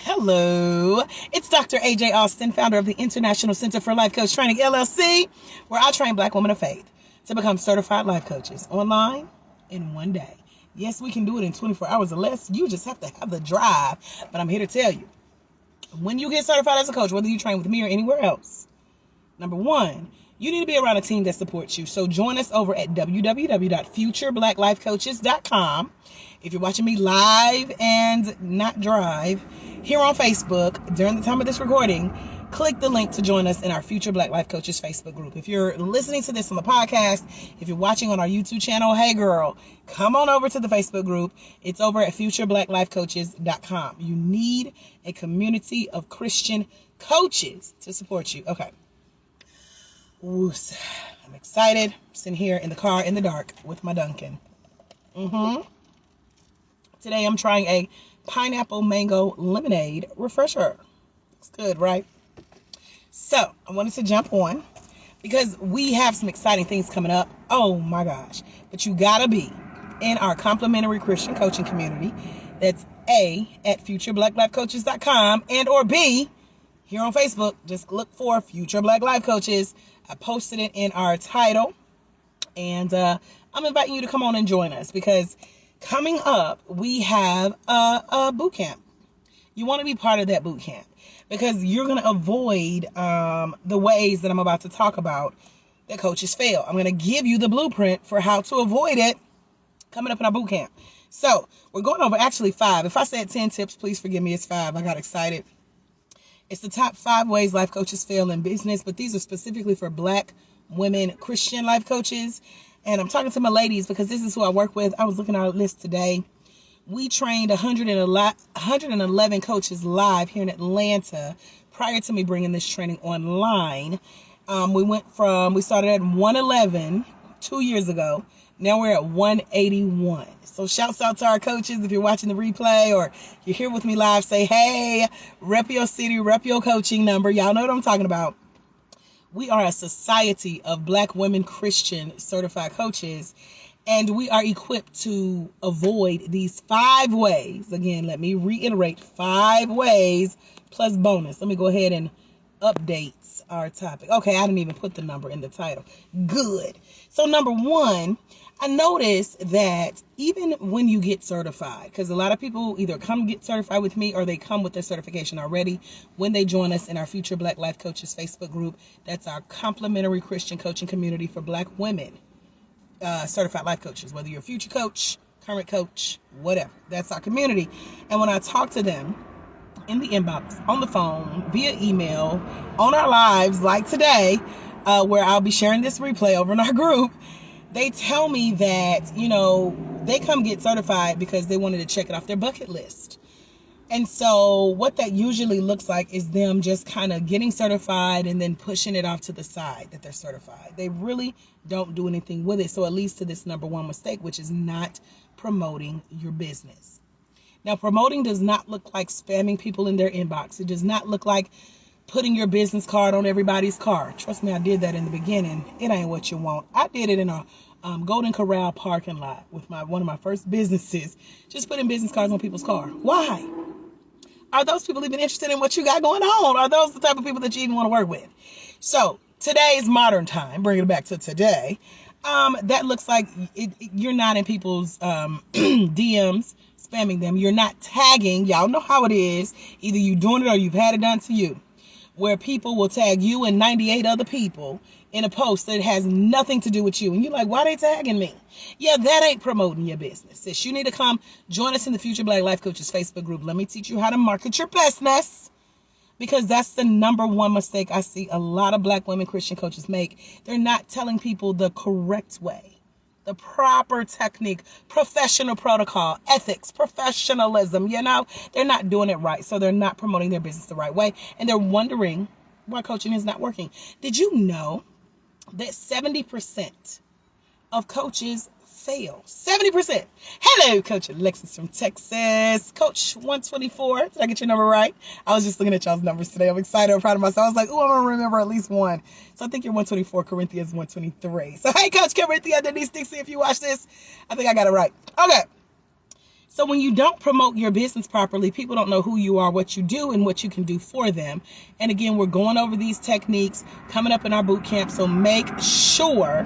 Hello, it's Dr. AJ Austin, founder of the International Center for Life Coach Training, LLC, where I train Black women of faith to become certified life coaches online in one day. Yes, we can do it in 24 hours or less. You just have to have the drive. But I'm here to tell you, when you get certified as a coach, whether you train with me or anywhere else, number one, you need to be around a team that supports you. So join us over at www.futureblackLifeCoaches.com. If you're watching me live and not drive here on Facebook during the time of this recording, click the link to join us in our Future Black Life Coaches Facebook group. If you're listening to this on the podcast, if you're watching on our YouTube channel, hey girl, come on over to the Facebook group. It's over at futurebblacklifecoaches.com. You need a community of Christian coaches to support you. Okay. Woos. I'm excited. I'm sitting here in the car in the dark with my Dunkin'. Today I'm trying a pineapple mango lemonade refresher. It's good, right? So I wanted to jump on because we have some exciting things coming up. Oh my gosh. But you gotta be in our complimentary Christian coaching community. That's A, at futurebblacklifecoaches.com, and or B, here on Facebook. Just look for Future Black Life Coaches. I posted it in our title, and I'm inviting you to come on and join us because coming up, we have a boot camp. You want to be part of that boot camp because you're going to avoid the ways that I'm about to talk about that coaches fail. I'm going to give you the blueprint for how to avoid it coming up in our boot camp. So we're going over actually 5. If I said 10 tips, please forgive me. It's 5. I got excited. It's the top 5 ways life coaches fail in business, but these are specifically for Black women Christian life coaches. And I'm talking to my ladies because this is who I work with. I was looking at our list today. We trained 111 coaches live here in Atlanta prior to me bringing this training online. We started at 111 2 years ago. Now we're at 181. So shouts out to our coaches. If you're watching the replay or you're here with me live, say, hey, rep your city, rep your coaching number. Y'all know what I'm talking about. We are a society of Black women Christian certified coaches, and we are equipped to avoid these 5 ways. Again, let me reiterate, 5 ways plus bonus. Let me go ahead and update our topic. Okay, I didn't even put the number in the title. Good. So number 1, I noticed that even when you get certified, because a lot of people either come get certified with me or they come with their certification already when they join us in our Future Black Life Coaches Facebook group. That's our complimentary Christian coaching community for Black women certified life coaches, whether you're a future coach, current coach, whatever. That's our community. And when I talk to them in the inbox, on the phone, via email, on our lives like today, where I'll be sharing this replay over in our group, they tell me that, they come get certified because they wanted to check it off their bucket list. And so what that usually looks like is them just kind of getting certified and then pushing it off to the side that they're certified. They really don't do anything with it. So it leads to this number 1 mistake, which is not promoting your business. Now, promoting does not look like spamming people in their inbox. It does not look like putting your business card on everybody's car. Trust me, I did that in the beginning. It ain't what you want. I did it in a Golden Corral parking lot with one of my first businesses. Just putting business cards on people's car. Why? Are those people even interested in what you got going on? Are those the type of people that you even want to work with? So today's modern time, bringing it back to today, that looks like you're not in people's DMs, spamming them. You're not tagging. Y'all know how it is. Either you doing it or you've had it done to you, where people will tag you and 98 other people in a post that has nothing to do with you. And you're like, why are they tagging me? Yeah, that ain't promoting your business. Sis, you need to come join us in the Future Black Life Coaches Facebook group. Let me teach you how to market your business, because that's the number 1 mistake I see a lot of Black women Christian coaches make. They're not telling people the correct way, the proper technique, professional protocol, ethics, professionalism. They're not doing it right. So they're not promoting their business the right way. And they're wondering why coaching is not working. Did you know that 70% of coaches fail? 70%. Hello, Coach Alexis from Texas. Coach 124. Did I get your number right? I was just looking at y'all's numbers today. I'm excited. I'm proud of myself. I was like, I'm going to remember at least one. So I think you're 124, Corinthians 123. So, hey, Coach Corinthians, Denise Dixie, if you watch this, I think I got it right. Okay. So when you don't promote your business properly, people don't know who you are, what you do, and what you can do for them. And again, we're going over these techniques coming up in our boot camp. So make sure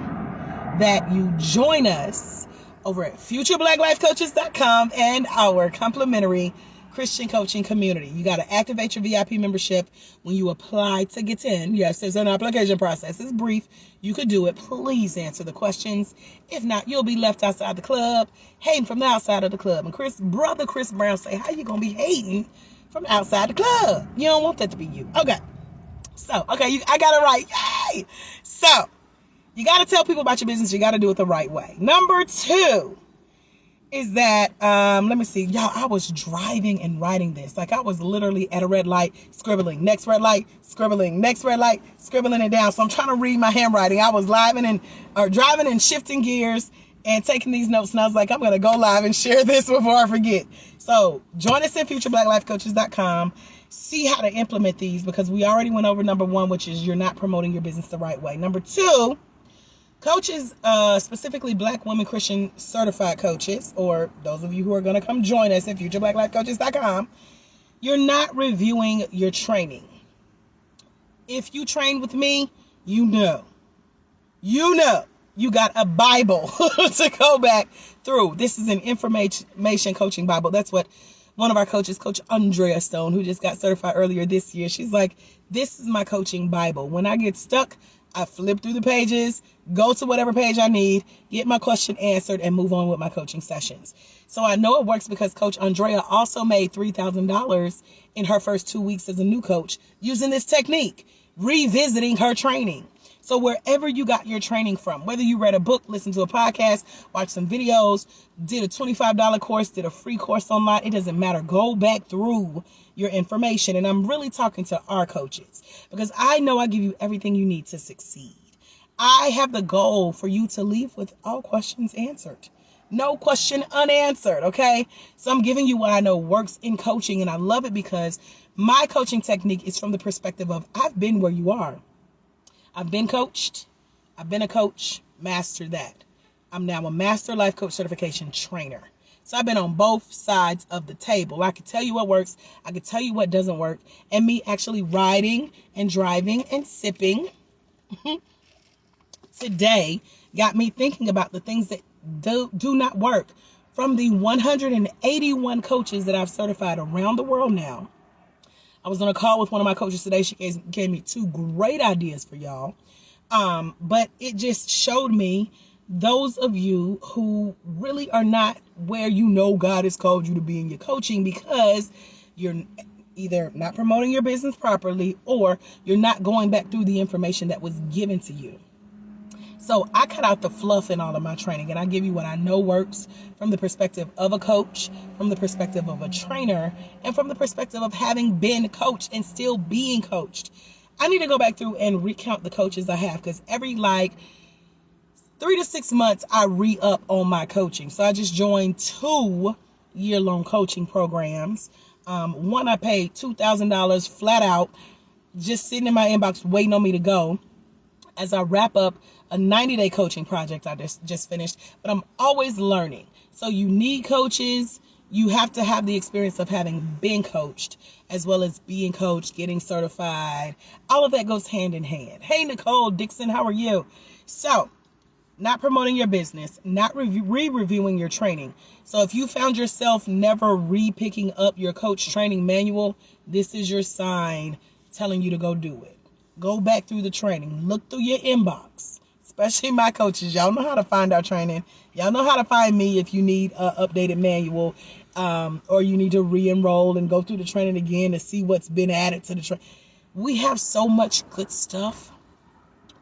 that you join us over at futurebblacklifecoaches.com and our complimentary Christian coaching community. You got to activate your VIP membership when you apply to get in. Yes, there's an application process. It's brief. You could do it. Please answer the questions. If not, you'll be left outside the club, hating from the outside of the club. And brother Chris Brown say, how you going to be hating from outside the club? You don't want that to be you. Okay. So, I got it right. Yay! So, you got to tell people about your business. You got to do it the right way. Number 2 is that, let me see, y'all, I was driving and writing this. Like, I was literally at a red light, scribbling, next red light, scribbling, next red light, scribbling it down. So I'm trying to read my handwriting. I was driving and shifting gears and taking these notes. And I was like, I'm going to go live and share this before I forget. So join us at futurebblacklifecoaches.com. See how to implement these, because we already went over number 1, which is you're not promoting your business the right way. Number 2, coaches, specifically Black women Christian certified coaches, or those of you who are going to come join us at futurebblacklifecoaches.com, you're not reviewing your training. If you train with me, you know, you got a Bible to go back through. This is an information coaching Bible. That's what one of our coaches, Coach Andrieka Stone, who just got certified earlier this year, she's like, this is my coaching Bible. When I get stuck, I flip through the pages, go to whatever page I need, get my question answered, and move on with my coaching sessions. So I know it works because Coach Andrea also made $3,000 in her first 2 weeks as a new coach using this technique, revisiting her training. So wherever you got your training from, whether you read a book, listened to a podcast, watched some videos, did a $25 course, did a free course online, it doesn't matter. Go back through your information. And I'm really talking to our coaches, because I know I give you everything you need to succeed. I have the goal for you to leave with all questions answered. No question unanswered, okay? So I'm giving you what I know works in coaching, and I love it because my coaching technique is from the perspective of I've been where you are. I've been coached. I've been a coach. Master that. I'm now a master life coach certification trainer. So I've been on both sides of the table. I can tell you what works. I can tell you what doesn't work. And me actually riding and driving and sipping today got me thinking about the things that do not work. From the 181 coaches that I've certified around the world now, I was on a call with one of my coaches today. She gave me 2 great ideas for y'all. But it just showed me those of you who really are not where you know God has called you to be in your coaching, because you're either not promoting your business properly or you're not going back through the information that was given to you. So I cut out the fluff in all of my training, and I give you what I know works from the perspective of a coach, from the perspective of a trainer, and from the perspective of having been coached and still being coached. I need to go back through and recount the coaches I have, because every 3 to 6 months I re-up on my coaching. So I just joined 2 year-long coaching programs. One I paid $2,000 flat out, just sitting in my inbox waiting on me to go as I wrap up a 90-day coaching project I just finished. But I'm always learning. So you need coaches. You have to have the experience of having been coached, as well as being coached, getting certified. All of that goes hand in hand. Hey, Nicole Dixon, how are you? So, not promoting your business, not re-reviewing your training. So if you found yourself never re-picking up your coach training manual, this is your sign telling you to go do it. Go back through the training. Look through your inbox, especially my coaches. Y'all know how to find our training. Y'all know how to find me if you need an updated manual, or you need to re-enroll and go through the training again to see what's been added to the training. We have so much good stuff.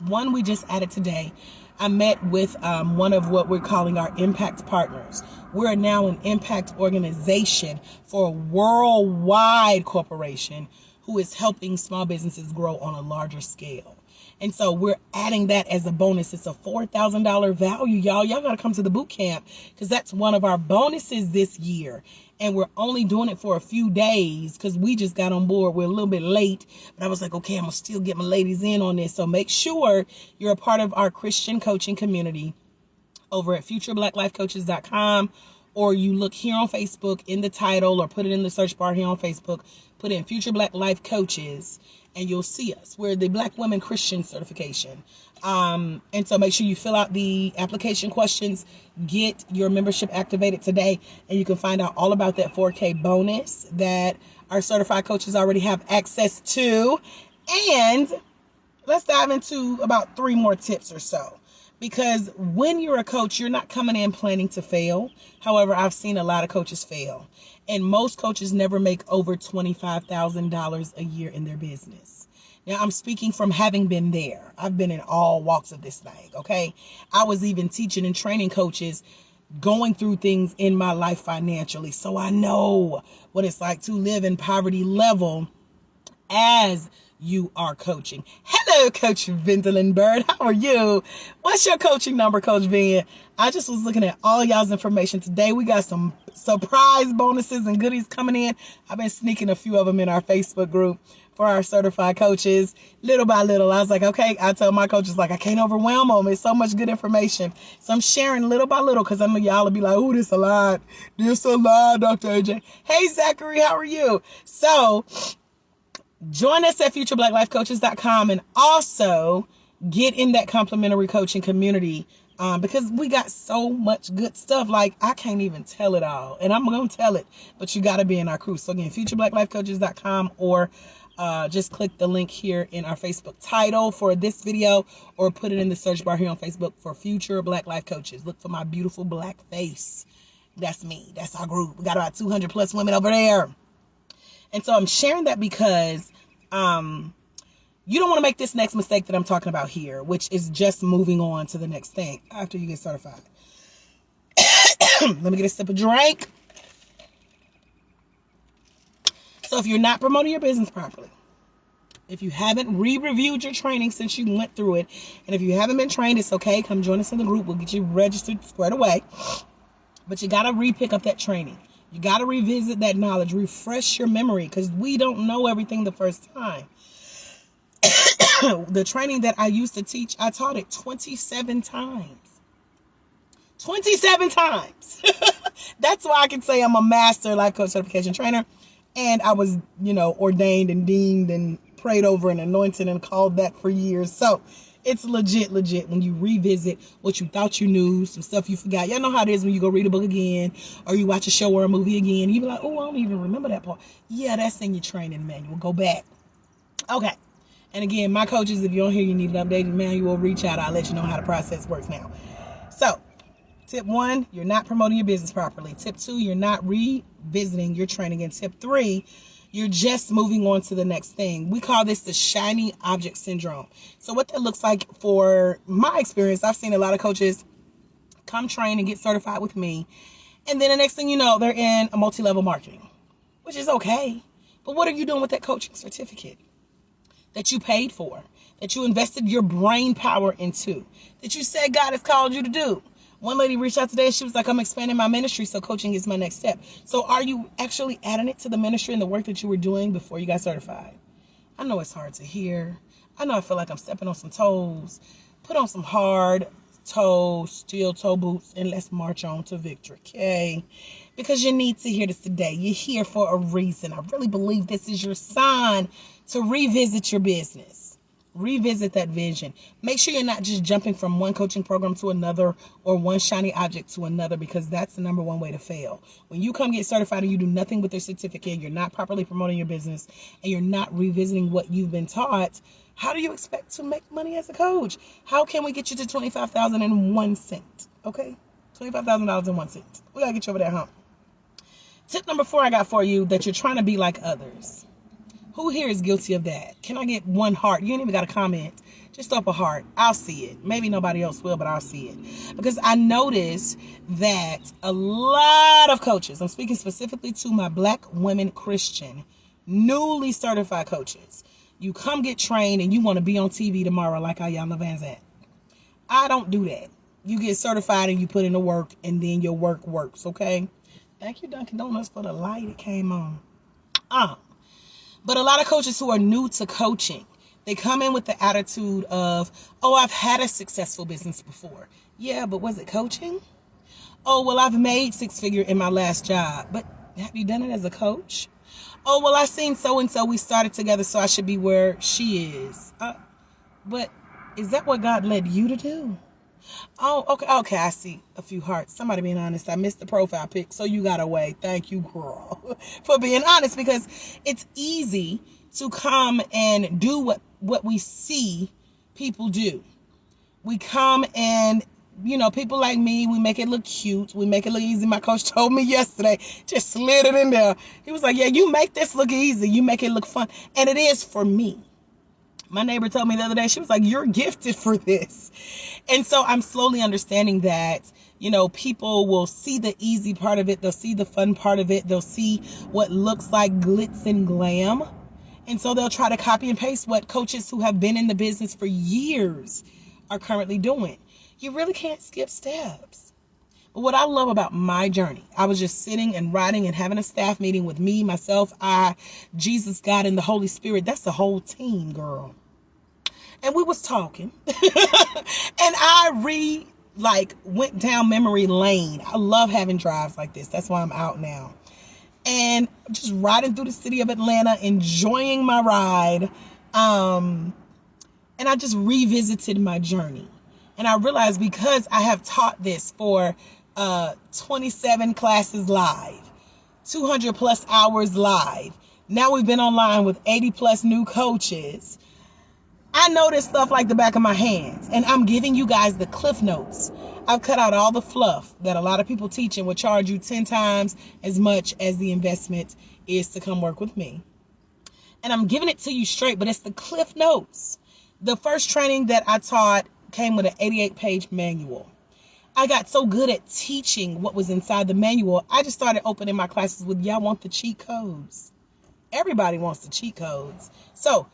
One we just added today. I met with one of what we're calling our impact partners. We're now an impact organization for a worldwide corporation who is helping small businesses grow on a larger scale. And so we're adding that as a bonus. It's a $4,000 value, y'all. Y'all got to come to the boot camp, because that's one of our bonuses this year. And we're only doing it for a few days because we just got on board. We're a little bit late, but I was like, okay, I'm going to still get my ladies in on this. So make sure you're a part of our Christian coaching community over at futurebblacklifecoaches.com or you look here on Facebook in the title or put it in the search bar here on Facebook, put in Future Black Life Coaches, and you'll see us. We're the Black Women Christian Certification. And so make sure you fill out the application questions, get your membership activated today, and you can find out all about that 4K bonus that our certified coaches already have access to. And let's dive into about 3 more tips or so. Because when you're a coach, you're not coming in planning to fail. However, I've seen a lot of coaches fail. And most coaches never make over $25,000 a year in their business. Now, I'm speaking from having been there. I've been in all walks of this thing, okay? I was even teaching and training coaches, going through things in my life financially. So I know what it's like to live in poverty level as you are coaching. Hello, Coach Vindeland Bird. How are you? What's your coaching number, Coach Vin? I just was looking at all y'all's information today. We got some surprise bonuses and goodies coming in. I've been sneaking a few of them in our Facebook group for our certified coaches, little by little. I was like, okay, I tell my coaches, like, I can't overwhelm them. It's so much good information. So I'm sharing little by little because I know y'all will be like, oh, this a lot. This a lot, Dr. AJ. Hey, Zachary, how are you? So join us at futureblackLifeCoaches.com and also get in that complimentary coaching community because we got so much good stuff. Like, I can't even tell it all, and I'm going to tell it, but you got to be in our crew. So again, futureblackLifeCoaches.com, or just click the link here in our Facebook title for this video, or put it in the search bar here on Facebook for Future Black Life Coaches. Look for my beautiful black face. That's me. That's our group. We got about 200 plus women over there. And so I'm sharing that because you don't want to make this next mistake that I'm talking about here, which is just moving on to the next thing after you get certified. Let me get a sip of drink. So if you're not promoting your business properly, if you haven't re-reviewed your training since you went through it, and if you haven't been trained, it's okay. Come join us in the group. We'll get you registered squared away. But you got to re-pick up that training. You got to revisit that knowledge, refresh your memory, because we don't know everything the first time. The training that I used to teach, I taught it 27 times. 27 times. That's why I can say I'm a master life coach certification trainer. And I was, ordained and deemed and prayed over and anointed and called that for years. So it's legit when you revisit what you thought you knew, some stuff you forgot. Y'all know how it is when you go read a book again, or you watch a show or a movie again. You be like, oh, I don't even remember that part. Yeah, that's in your training manual. Go back. Okay. And again, my coaches, if you don't hear you need an updated manual, reach out. I'll let you know how the process works now. So, tip 1, you're not promoting your business properly. Tip 2, you're not revisiting your training. And tip 3, you're just moving on to the next thing. We call this the shiny object syndrome. So what that looks like, for my experience, I've seen a lot of coaches come train and get certified with me. And then the next thing you know, they're in a multi-level marketing, which is okay. But what are you doing with that coaching certificate that you paid for, that you invested your brain power into, that you said God has called you to do? One lady reached out today and she was like, I'm expanding my ministry, so coaching is my next step. So are you actually adding it to the ministry and the work that you were doing before you got certified? I know it's hard to hear. I know I feel like I'm stepping on some toes. Put on some hard toe, steel toe boots, and let's march on to victory, okay? Because you need to hear this today. You're here for a reason. I really believe this is your sign to revisit your business. Revisit that vision. Make sure you're not just jumping from one coaching program to another, or one shiny object to another, because that's the number one way to fail. When you come get certified and you do nothing with your certificate, you're not properly promoting your business, and you're not revisiting what you've been taught, how do you expect to make money as a coach? How can we get you to $25,001? Okay? $25,000 We got to get you over that hump. Tip number 4 I got for you, that you're trying to be like others. Who here is guilty of that? Can I get one heart? You ain't even got a comment. Just throw up a heart. I'll see it. Maybe nobody else will, but I'll see it. Because I noticed that a lot of coaches, I'm speaking specifically to my Black women Christian, newly certified coaches. You come get trained and you want to be on TV tomorrow like Iyanla Vanzant. I don't do that. You get certified and you put in the work, and then your work works, okay? Thank you, Dunkin' Donuts, for the light it came on. But a lot of coaches who are new to coaching, they come in with the attitude of, oh, I've had a successful business before. Yeah, but was it coaching? Oh, well, I've made six-figure in my last job. But have you done it as a coach? Oh, well, I seen so-and-so. We started together, so I should be where she is. But is that what God led you to do? Oh, okay, I see a few hearts. Somebody being honest. I missed the profile pic, so you got away. Thank you, girl, for being honest, because it's easy to come and do what we see people do. We come and, people like me, we make it look cute. We make it look easy. My coach told me yesterday, just slid it in there. He was like, yeah, you make this look easy. You make it look fun. And it is for me. My neighbor told me the other day, she was like, you're gifted for this. And so I'm slowly understanding that, people will see the easy part of it. They'll see the fun part of it. They'll see what looks like glitz and glam. And so they'll try to copy and paste what coaches who have been in the business for years are currently doing. You really can't skip steps. But what I love about my journey, I was just sitting and writing and having a staff meeting with me, myself, Jesus, God, and the Holy Spirit. That's the whole team, girl. And we was talking. And I went down memory lane. I love having drives like this. That's why I'm out now. And just riding through the city of Atlanta, enjoying my ride. And I just revisited my journey. And I realized because I have taught this for 27 classes live, 200 plus hours live. Now we've been online with 80 plus new coaches. I know this stuff like the back of my hands, and I'm giving you guys the cliff notes. I've cut out all the fluff that a lot of people teach and will charge you 10 times as much as the investment is to come work with me. And I'm giving it to you straight, but it's the cliff notes. The first training that I taught came with an 88-page manual. I got so good at teaching what was inside the manual, I just started opening my classes with, y'all want the cheat codes? Everybody wants the cheat codes. So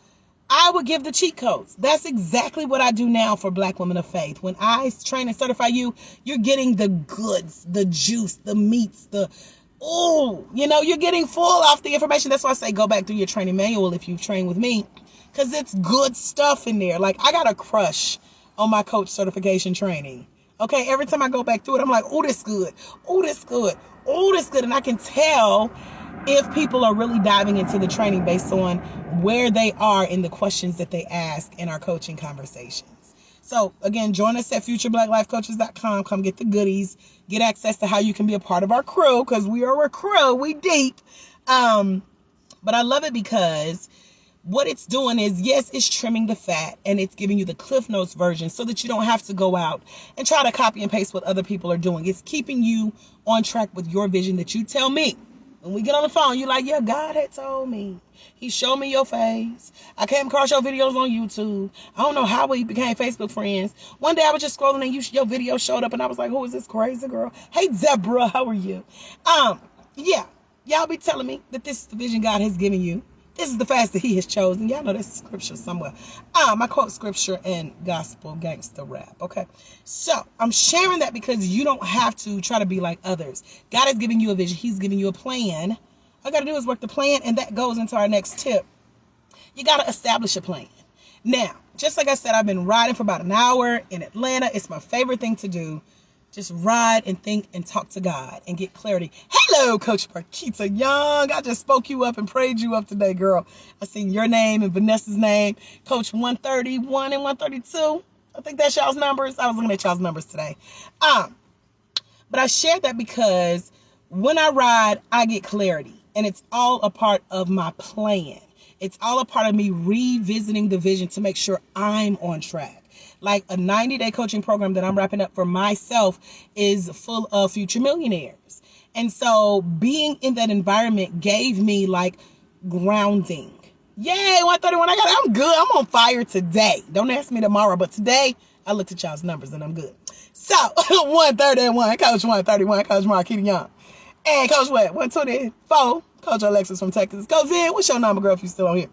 I would give the cheat codes. That's exactly what I do now for Black Women of Faith. When I train and certify you, you're getting the goods, the juice, the meats, you're getting full off the information. That's why I say go back through your training manual if you train with me, because it's good stuff in there. Like, I got a crush on my coach certification training. Okay, every time I go back through it, I'm like, oh, this good. Oh, this good. Oh, this good. And I can tell if people are really diving into the training based on where they are in the questions that they ask in our coaching conversations. So again, join us at futurebblacklifecoaches.com. Come get the goodies, get access to how you can be a part of our crew, because we are a crew, we deep. But I love it because what it's doing is, yes, it's trimming the fat and it's giving you the Cliff Notes version so that you don't have to go out and try to copy and paste what other people are doing. It's keeping you on track with your vision that you tell me. When we get on the phone, you're like, yeah, God had told me. He showed me your face. I came across your videos on YouTube. I don't know how we became Facebook friends. One day I was just scrolling and your video showed up and I was like, who is this crazy girl? Hey, Deborah, how are you? Yeah, y'all be telling me that this is the vision God has given you. This is the fast that he has chosen. Y'all know that's scripture somewhere. I quote scripture and gospel gangster rap. Okay. So I'm sharing that because you don't have to try to be like others. God has given you a vision. He's giving you a plan. All you got to do is work the plan. And that goes into our next tip. You got to establish a plan. Now, just like I said, I've been riding for about an hour in Atlanta. It's my favorite thing to do. Just ride and think and talk to God and get clarity. Hello, Coach Marquita Young. I just spoke you up and prayed you up today, girl. I seen your name and Vanessa's name. Coach 131 and 132. I think that's y'all's numbers. I was looking at y'all's numbers today. But I shared that because when I ride, I get clarity. And it's all a part of my plan. It's all a part of me revisiting the vision to make sure I'm on track. Like a 90-day coaching program that I'm wrapping up for myself is full of future millionaires. And so being in that environment gave me like grounding. Yay, 131. I'm good. I'm on fire today. Don't ask me tomorrow, but today I looked at y'all's numbers and I'm good. So 131, Coach 131, Coach Marquita Young. And Coach what? 124, Coach Alexis from Texas. Coach in, what's your number, girl, if you're still on here?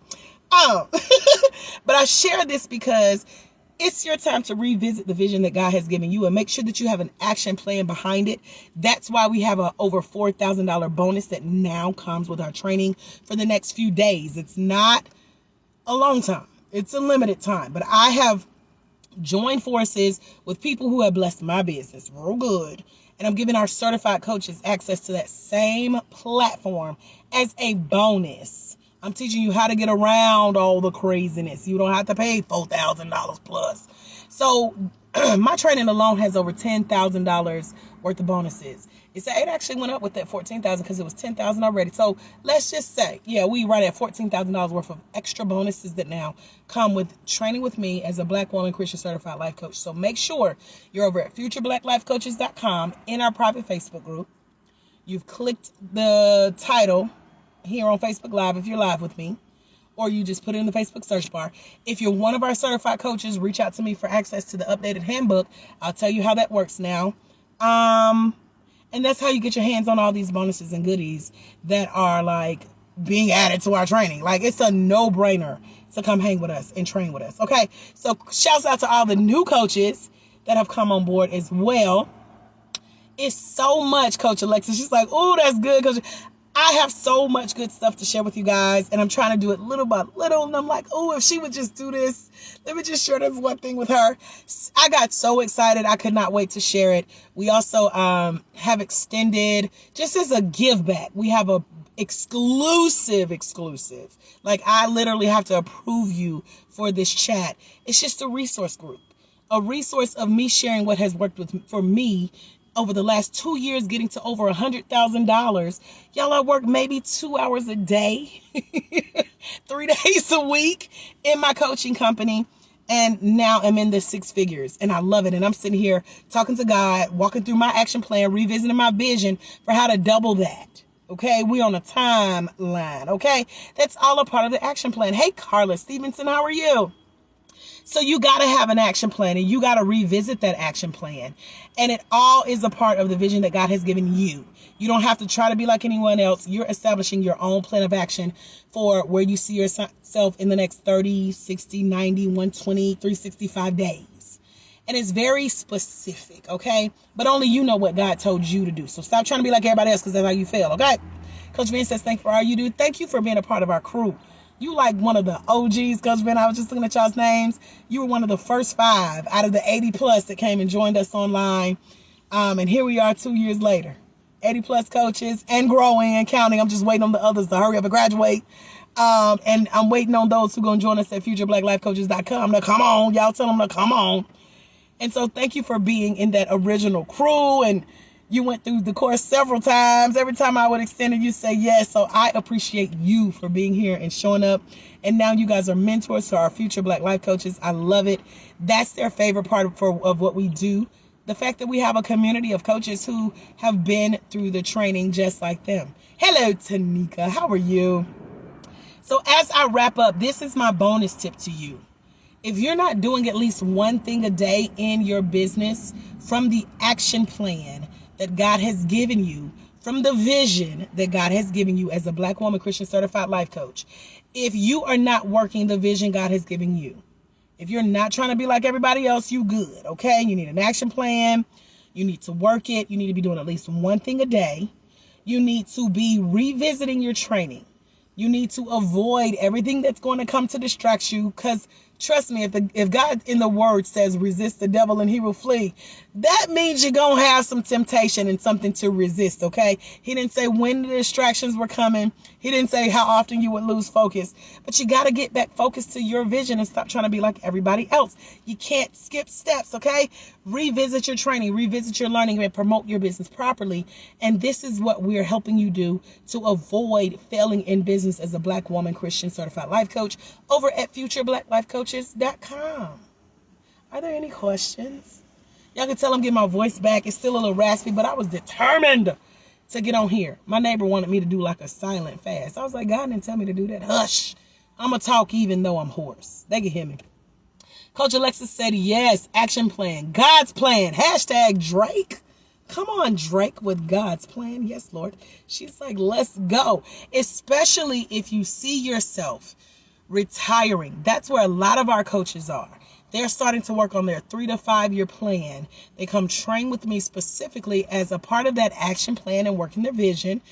But I share this because it's your time to revisit the vision that God has given you and make sure that you have an action plan behind it. That's why we have a over $4,000 bonus that now comes with our training for the next few days. It's not a long time. It's a limited time. But I have joined forces with people who have blessed my business real good. And I'm giving our certified coaches access to that same platform as a bonus. I'm teaching you how to get around all the craziness. You don't have to pay $4,000 plus. So my training alone has over $10,000 worth of bonuses. It actually went up with that $14,000 because it was $10,000 already. So let's just say, yeah, we right at $14,000 worth of extra bonuses that now come with training with me as a Black woman Christian certified life coach. So make sure you're over at futureblackLifeCoaches.com in our private Facebook group. You've clicked the title here on Facebook Live if you're live with me, or you just put it in the Facebook search bar. If you're one of our certified coaches, reach out to me for access to the updated handbook. I'll tell you how that works now. And that's how you get your hands on all these bonuses and goodies that are like being added to our training. Like, it's a no-brainer to come hang with us and train with us. Okay, so shouts out to all the new coaches that have come on board as well. It's so much, Coach Alexis. She's like, oh, that's good, Coach. I have so much good stuff to share with you guys, and I'm trying to do it little by little, and I'm like, oh, if she would just do this, let me just share this one thing with her. I got so excited. I could not wait to share it. We also have extended, just as a give back, we have a exclusive. Like, I literally have to approve you for this chat. It's just a resource group, a resource of me sharing what has worked for me over the last 2 years, getting to over $100,000. Y'all, I work maybe 2 hours a day, 3 days a week in my coaching company. And now I'm in the 6 figures, and I love it. And I'm sitting here talking to God, walking through my action plan, revisiting my vision for how to double that. Okay, we on a timeline. Okay, that's all a part of the action plan. Hey, Carla Stevenson, how are you? So you got to have an action plan, and you got to revisit that action plan. And it all is a part of the vision that God has given you. You don't have to try to be like anyone else. You're establishing your own plan of action for where you see yourself in the next 30, 60, 90, 120, 365 days. And it's very specific, okay? But only you know what God told you to do. So stop trying to be like everybody else, because that's how you feel, okay? Coach Vin says, thank you for all you do. Thank you for being a part of our crew. You like one of the OGs, Coach Ben. I was just looking at y'all's names. You were one of the first 5 out of the 80 plus that came and joined us online. And here we are 2 years later. 80 plus coaches and growing and counting. I'm just waiting on the others to hurry up and graduate. And I'm waiting on those who are going to join us at futureblackLifeCoaches.com to come on. Y'all tell them to come on. And so thank you for being in that original crew. And you went through the course several times. Every time I would extend it, you say yes. So I appreciate you for being here and showing up. And now you guys are mentors to our future Black Life Coaches. I love it. That's their favorite part of what we do. The fact that we have a community of coaches who have been through the training just like them. Hello, Tanika. How are you? So as I wrap up, this is my bonus tip to you. If you're not doing at least one thing a day in your business from the action plan that God has given you, from the vision that God has given you as a Black woman Christian certified life coach, if you are not working the vision God has given you, if you're not trying to be like everybody else, you good, okay? You need an action plan. You need to work it. You need to be doing at least one thing a day. You need to be revisiting your training. You need to avoid everything that's going to come to distract you, because trust me, if God in the word says resist the devil and he will flee, that means you're going to have some temptation and something to resist, okay? He didn't say when the distractions were coming. He didn't say how often you would lose focus. But you got to get back focused to your vision and stop trying to be like everybody else. You can't skip steps, okay? Revisit your training, revisit your learning, and promote your business properly. And this is what we're helping you do to avoid failing in business as a Black woman Christian certified life coach over at futureblackLifeCoaches.com. Are there any questions? Y'all can tell I'm getting my voice back. It's still a little raspy, but I was determined to get on here. My neighbor wanted me to do like a silent fast. I was like, God didn't tell me to do that. Hush. I'm going to talk even though I'm hoarse. They can hear me. Coach Alexis said, yes, action plan. God's plan. Hashtag Drake. Come on, Drake, with God's plan. Yes, Lord. She's like, let's go. Especially if you see yourself retiring. That's where a lot of our coaches are. They're starting to work on their 3 to 5 year plan. They come train with me specifically as a part of that action plan and working their vision,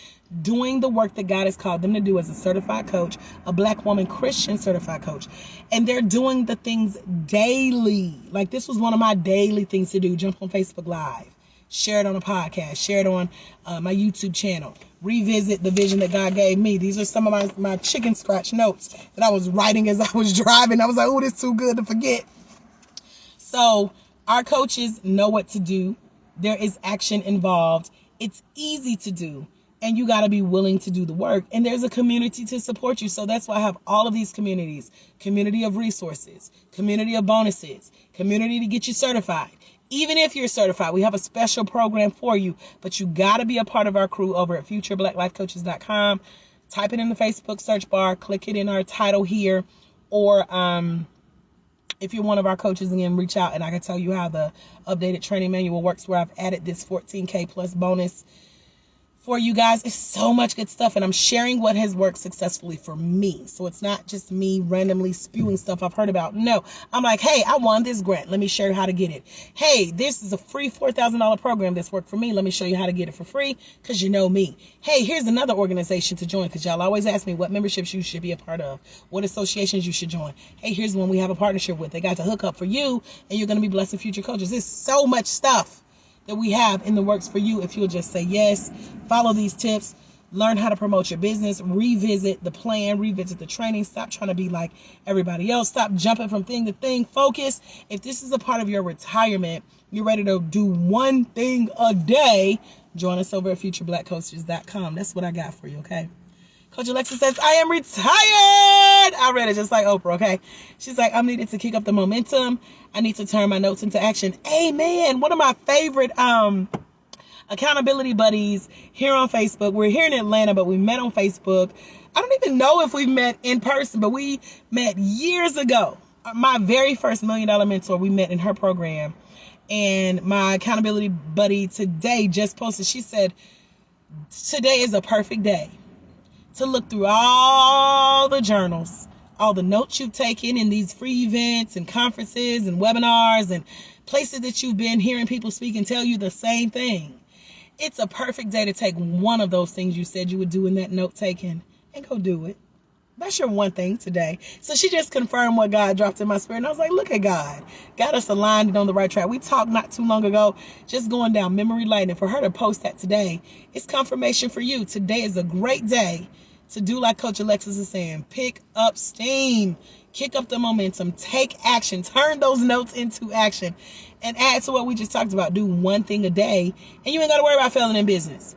doing the work that God has called them to do as a certified coach, a Black woman Christian certified coach. And they're doing the things daily. Like, this was one of my daily things to do, jump on Facebook Live, Share it on a podcast. Share it on my YouTube channel. Revisit the vision that God gave me. These are some of my chicken scratch notes that I was writing as I was driving. I was like, oh, this is too good to forget. So our coaches know what to do. There is action involved. It's easy to do. And you got to be willing to do the work. And there's a community to support you. So that's why I have all of these communities. Community of resources. Community of bonuses. Community to get you certified. Even if you're certified, we have a special program for you. But you got to be a part of our crew over at futureblackLifeCoaches.com. Type it in the Facebook search bar. Click it in our title here. Or if you're one of our coaches, again, reach out and I can tell you how the updated training manual works, where I've added this 14K plus bonus for you guys. It's so much good stuff, and I'm sharing what has worked successfully for me. So it's not just me randomly spewing stuff I've heard about. No, I'm like, hey, I won this grant. Let me show you how to get it. Hey, this is a free $4,000 program that's worked for me. Let me show you how to get it for free, because you know me. Hey, here's another organization to join, because y'all always ask me what memberships you should be a part of, what associations you should join. Hey, here's one we have a partnership with. They got to hook up for you, and you're going to be blessing future coaches. There's so much stuff that we have in the works for you if you'll just say yes, follow these tips, learn how to promote your business, revisit the plan, revisit the training, stop trying to be like everybody else, stop jumping from thing to thing, focus. If this is a part of your retirement, you're ready to do one thing a day, join us over at futureblackcoaches.com. That's what I got for you, okay? Coach Alexa says, I am retired. I read it just like Oprah, okay? She's like, I'm needed to kick up the momentum. I need to turn my notes into action. Amen. One of my favorite accountability buddies here on Facebook. We're here in Atlanta, but we met on Facebook. I don't even know if we met in person, but we met years ago. My very first $1 Million mentor, we met in her program. And my accountability buddy today just posted, she said, today is a perfect day to look through all the journals, all the notes you've taken in these free events and conferences and webinars and places that you've been hearing people speak and tell you the same thing. It's a perfect day to take one of those things you said you would do in that note taking and go do it. That's your one thing today. So she just confirmed what God dropped in my spirit. And I was like, look at God. Got us aligned and on the right track. We talked not too long ago, just going down memory lane. And for her to post that today, it's confirmation for you. Today is a great day to do like Coach Alexis is saying. Pick up steam. Kick up the momentum. Take action. Turn those notes into action. And add to what we just talked about. Do one thing a day. And you ain't got to worry about failing in business.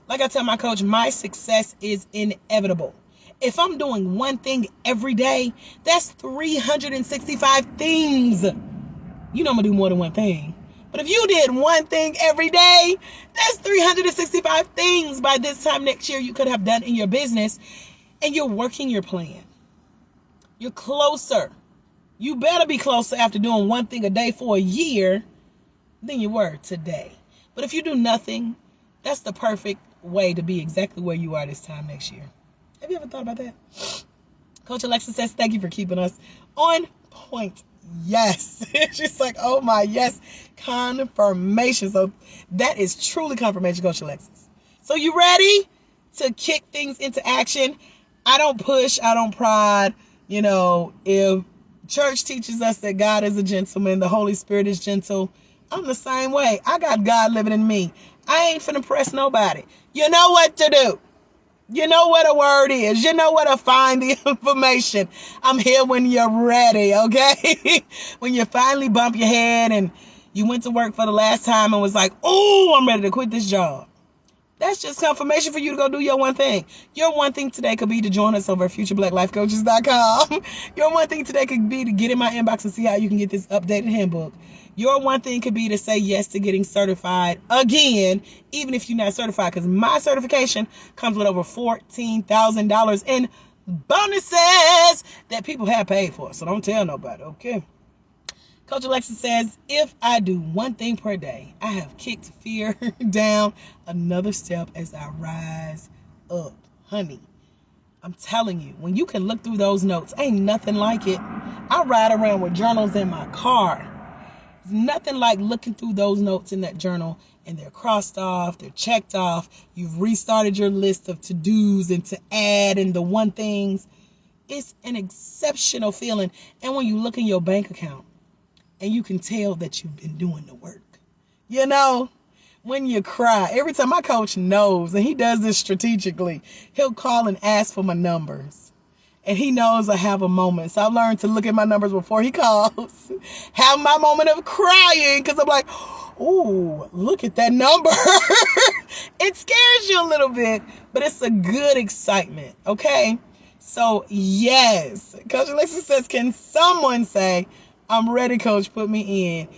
Like I tell my coach, my success is inevitable. If I'm doing one thing every day, that's 365 things. You know I'm going to do more than one thing. But if you did one thing every day, that's 365 things by this time next year you could have done in your business. And you're working your plan. You're closer. You better be closer after doing one thing a day for a year than you were today. But if you do nothing, that's the perfect way to be exactly where you are this time next year. Have you ever thought about that? Coach Alexa says, thank you for keeping us on point. Yes. She's like, oh my, yes. Confirmation. So that is truly confirmation, Coach Alexis. So you ready to kick things into action? I don't push. I don't prod. You know, if church teaches us that God is a gentleman, the Holy Spirit is gentle, I'm the same way. I got God living in me. I ain't finna press nobody. You know what to do. You know what a word is. You know where to find the information. I'm here when you're ready, okay? When you finally bump your head and you went to work for the last time and was like, oh, I'm ready to quit this job. That's just confirmation for you to go do your one thing. Your one thing today could be to join us over at futureblackLifeCoaches.com. Your one thing today could be to get in my inbox and see how you can get this updated handbook. Your one thing could be to say yes to getting certified again, even if you're not certified, because my certification comes with over $14,000 in bonuses that people have paid for. So don't tell nobody, okay? Coach Alexa says, if I do one thing per day, I have kicked fear down another step as I rise up. Honey, I'm telling you, when you can look through those notes, ain't nothing like it. I ride around with journals in my car. Nothing like looking through those notes in that journal and they're crossed off, they're checked off. You've restarted your list of to-dos and to add and the one things. It's an exceptional feeling. And when you look in your bank account and you can tell that you've been doing the work, you know, when you cry. Every time my coach knows, and he does this strategically, he'll call and ask for my numbers. And he knows I have a moment. So I've learned to look at my numbers before he calls. Have my moment of crying. Because I'm like, ooh, look at that number. It scares you a little bit. But it's a good excitement. Okay? So, yes. Coach Alexis says, can someone say, I'm ready, coach, put me in.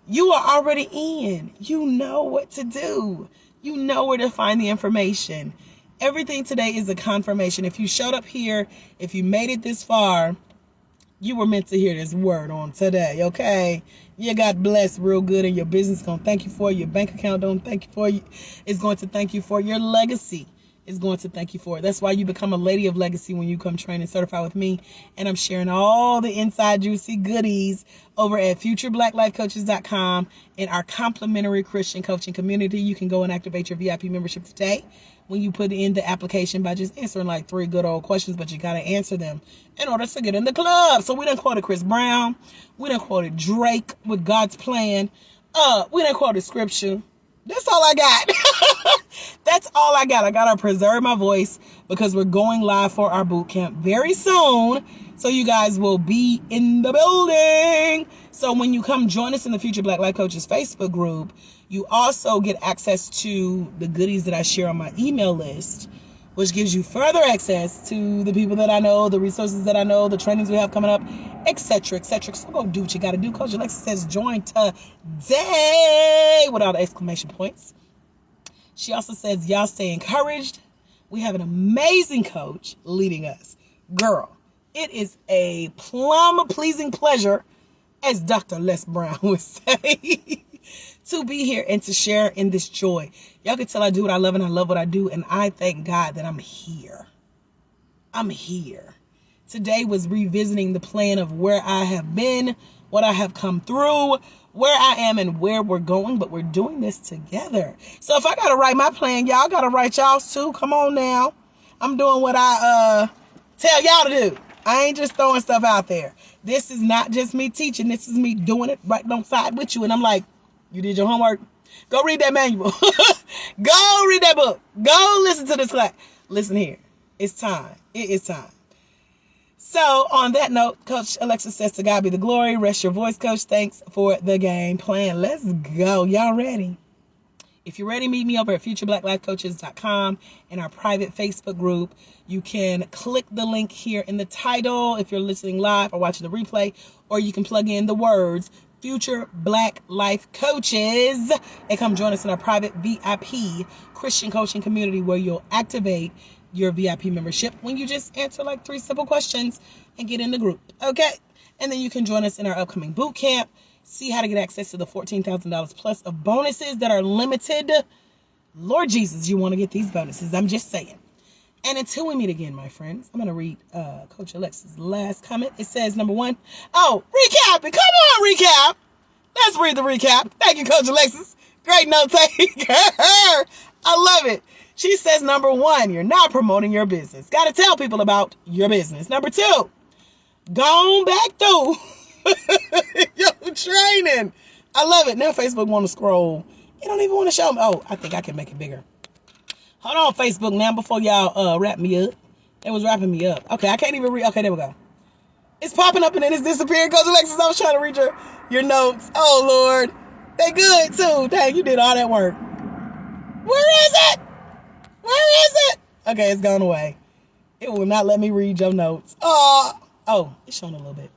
You are already in. You know what to do. You know where to find the information. Everything today is a confirmation. If you showed up here, if you made it this far, you were meant to hear this word on today, okay? You got blessed real good, and your business is going to thank you for it. Your bank account don't thank you for it. It's going to thank you for it. Your legacy is going to thank you for it. That's why you become a lady of legacy when you come train and certify with me. And I'm sharing all the inside juicy goodies over at futureblackLifeCoaches.com in our complimentary Christian coaching community. You can go and activate your VIP membership today when you put in the application by just answering like 3 good old questions, but you got to answer them in order to get in the club. So we done quoted Chris Brown. We done quoted Drake with God's plan. We done quoted scripture. That's all I got. That's all I got. I got to preserve my voice because we're going live for our boot camp very soon. So you guys will be in the building. So when you come join us in the Future Black Life Coaches Facebook group, you also get access to the goodies that I share on my email list, which gives you further access to the people that I know, the resources that I know, the trainings we have coming up, etc., etc. So go do what you got to do. Coach Alexis says join today with all the exclamation points. She also says, y'all stay encouraged. We have an amazing coach leading us. Girl, it is a plum-pleasing pleasure, as Dr. Les Brown would say, to be here and to share in this joy. Y'all can tell I do what I love and I love what I do. And I thank God that I'm here. I'm here. Today was revisiting the plan of where I have been, what I have come through, where I am and where we're going, but we're doing this together. So if I got to write my plan, y'all got to write y'all's too. Come on now. I'm doing what I tell y'all to do. I ain't just throwing stuff out there. This is not just me teaching. This is me doing it right alongside with you. And I'm like, you did your homework? Go read that manual. Go read that book. Go listen to this class. Listen here. It's time. It is time. So on that note, Coach Alexis says to God be the glory. Rest your voice, Coach. Thanks for the game plan. Let's go. Y'all ready? If you're ready, meet me over at futureblackLifeCoaches.com in our private Facebook group. You can click the link here in the title if you're listening live or watching the replay, or you can plug in the words Future Black Life Coaches and come join us in our private VIP Christian coaching community where you'll activate your VIP membership when you just answer like 3 simple questions and get in the group. Okay? And then you can join us in our upcoming boot camp. See how to get access to the $14,000 plus of bonuses that are limited. Lord Jesus, you want to get these bonuses. I'm just saying. And until we meet again, my friends, I'm going to read Coach Alexis' last comment. It says, number 1, recap it. Come on, recap. Let's read the recap. Thank you, Coach Alexis. Great note taker. I love it. She says, number 1, you're not promoting your business. Got to tell people about your business. Number 2, gone back through your training. I love it. Now Facebook want to scroll. It don't even want to show me. Oh, I think I can make it bigger. Hold on, Facebook, now before y'all wrap me up. It was wrapping me up. Okay, I can't even read. Okay, there we go. It's popping up and then it's disappearing. Coach Alexis, I was trying to read your notes. Oh, Lord. They good, too. Dang, you did all that work. Where is it? Where is it? Okay, it's gone away. It will not let me read your notes. Oh, it's showing a little bit.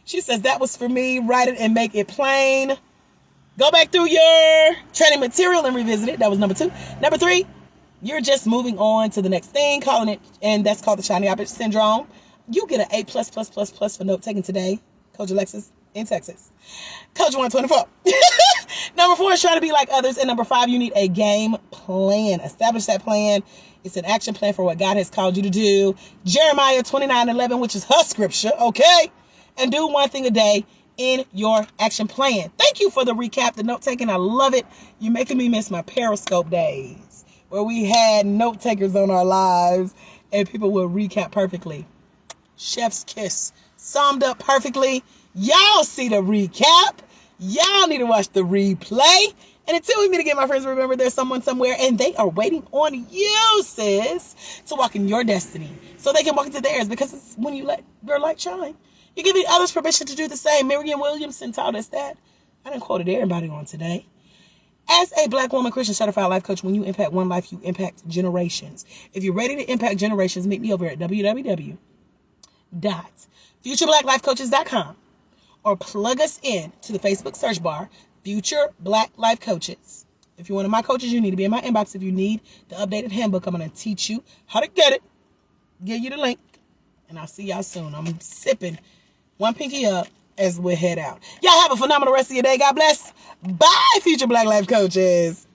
She says, that was for me. Write it and make it plain. Go back through your training material and revisit it. That was number 2. Number 3, you're just moving on to the next thing, calling it, and that's called the shiny object syndrome. You get an A++++ for note taking today, Coach Alexis in Texas. Coach 124. Number 4 is trying to be like others. And number 5, you need a game plan. Establish that plan. It's an action plan for what God has called you to do. Jeremiah 29:11, which is her scripture, okay? And do one thing a day in your action plan. Thank you for the recap, the note taking. I love it. You're making me miss my Periscope days where we had note takers on our lives and people would recap perfectly. Chef's kiss. Summed up perfectly. Y'all see the recap. Y'all need to watch the replay. And until we meet again, my friends, remember there's someone somewhere and they are waiting on you, sis, to walk in your destiny so they can walk into theirs, because it's when you let your light shine, you're giving others permission to do the same. Marianne Williamson taught us that. I didn't quote everybody on today. As a Black woman Christian certified life coach, when you impact one life, you impact generations. If you're ready to impact generations, meet me over at www.futurebblacklifecoaches.com or plug us in to the Facebook search bar, Future Black Life Coaches. If you're one of my coaches, you need to be in my inbox. If you need the updated handbook, I'm going to teach you how to get it, give you the link, and I'll see y'all soon. I'm sipping one pinky up as we head out. Y'all have a phenomenal rest of your day. God bless. Bye, Future Black Life Coaches.